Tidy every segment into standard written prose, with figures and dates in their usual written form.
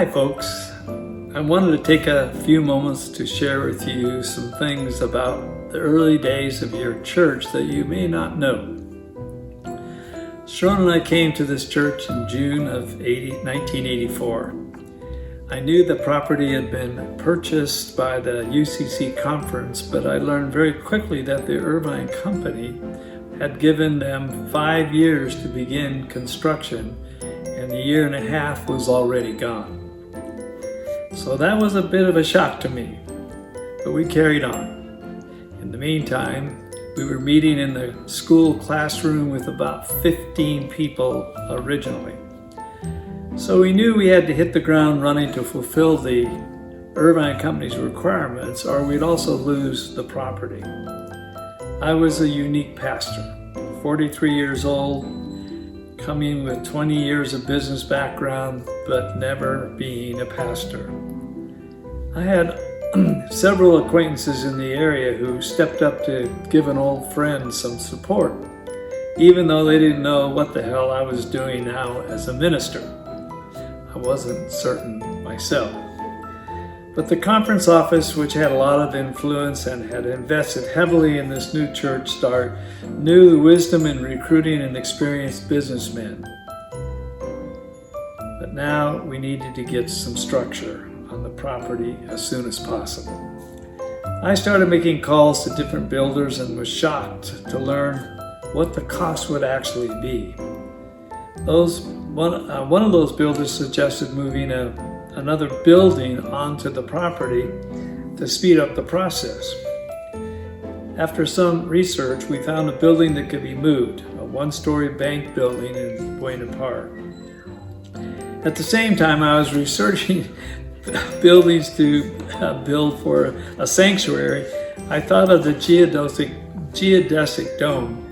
Hi folks, I wanted to take a few moments to share with you some things about the early days of your church that you may not know. Sharon and I came to this church in June of 1984. I knew the property had been purchased by the UCC conference, but I learned very quickly that the Irvine company had given them 5 years to begin construction, and a year and a half was already gone. So that was a bit of a shock to me, but we carried on. In the meantime, we were meeting in the school classroom with about 15 people originally. So we knew we had to hit the ground running to fulfill the Irvine company's requirements, or we'd also lose the property. I was a unique pastor, 43 years old, coming with 20 years of business background, but never being a pastor. I had several acquaintances in the area who stepped up to give an old friend some support, even though they didn't know what the hell I was doing now as a minister. I wasn't certain myself. But the conference office, which had a lot of influence and had invested heavily in this new church start, knew the wisdom in recruiting an experienced businessman. But now we needed to get some structure on the property as soon as possible. I started making calls to different builders and was shocked to learn what the cost would actually be. One of those builders suggested moving another building onto the property to speed up the process. After some research, we found a building that could be moved, a one-story bank building in Buena Park. At the same time, I was researching buildings to build for a sanctuary. I thought of the geodesic dome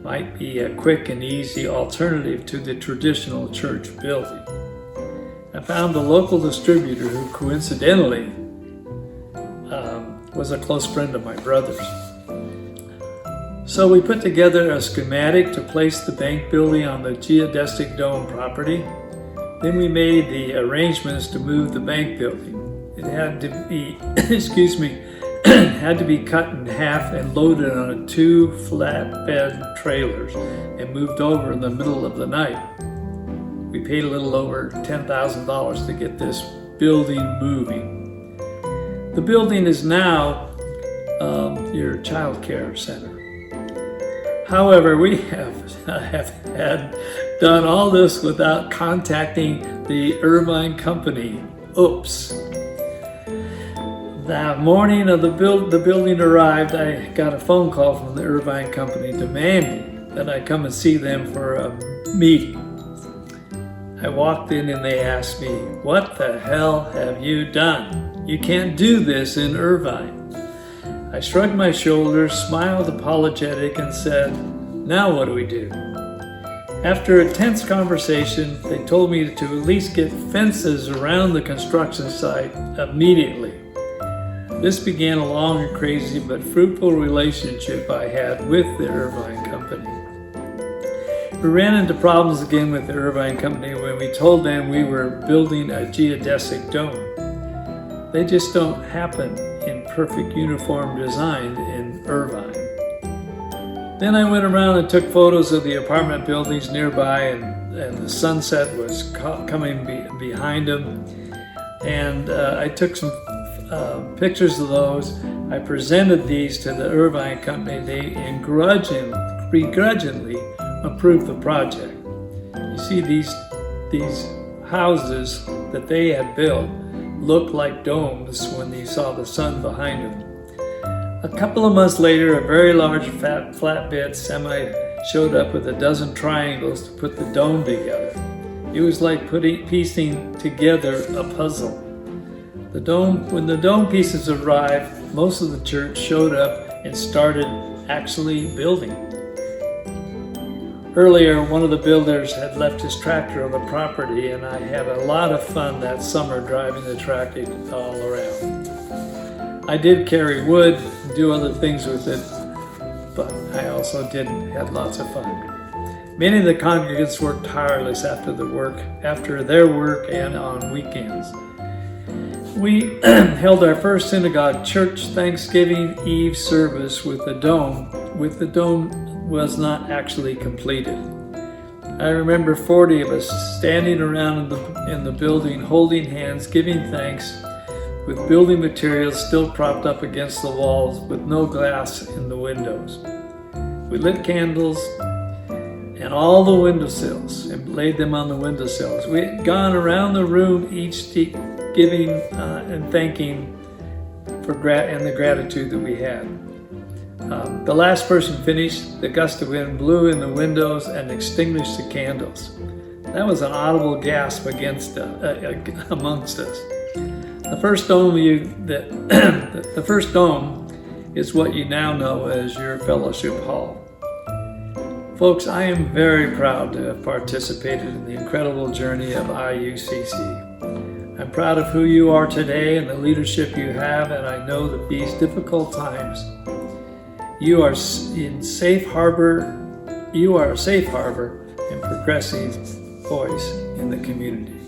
might be a quick and easy alternative to the traditional church building. I found a local distributor who coincidentally was a close friend of my brother's. So we put together a schematic to place the bank building on the geodesic dome property. Then we made the arrangements to move the bank building. It had to be, had to be cut in half and loaded on 2 flatbed trailers and moved over in the middle of the night. We paid a little over $10,000 to get this building moving. The building is now your child care center. However, we have had done all this without contacting the Irvine company. Oops. The morning of the building arrived, I got a phone call from the Irvine company demanding that I come and see them for a meeting. I walked in and they asked me, "What the hell have you done? You can't do this in Irvine." I shrugged my shoulders, smiled apologetic, and said, "Now what do we do?" After a tense conversation, they told me to at least get fences around the construction site immediately. This began a long and crazy but fruitful relationship I had with the Irvine company. We ran into problems again with the Irvine company when we told them we were building a geodesic dome. They just don't happen in perfect uniform design in Irvine. Then I went around and took photos of the apartment buildings nearby, and the sunset was coming behind them. And I took some pictures of those. I presented these to the Irvine company. They begrudgingly approved the project. You see, these houses that they had built looked like domes when you saw the sun behind them. A couple of months later, a very large flatbed semi showed up with a dozen triangles to put the dome together. It was like piecing together a puzzle. When the dome pieces arrived, most of the church showed up and started actually building. Earlier, one of the builders had left his tractor on the property, and I had a lot of fun that summer driving the tractor all around. I did carry wood and do other things with it, but I also had lots of fun. Many of the congregants worked tireless after their work and on weekends. We held our first synagogue church Thanksgiving Eve service with the dome. The dome was not actually completed. I remember 40 of us standing around in the building, holding hands, giving thanks, with building materials still propped up against the walls with no glass in the windows. We lit candles and all the windowsills and laid them on the windowsills. We had gone around the room each giving and thanking for the gratitude that we had. The last person finished, the gust of wind blew in the windows and extinguished the candles. That was an audible gasp amongst us. The first dome is what you now know as your fellowship hall. Folks, I am very proud to have participated in the incredible journey of IUCC. I'm proud of who you are today and the leadership you have, and I know that these difficult times, you are a safe harbor and progressive voice in the community.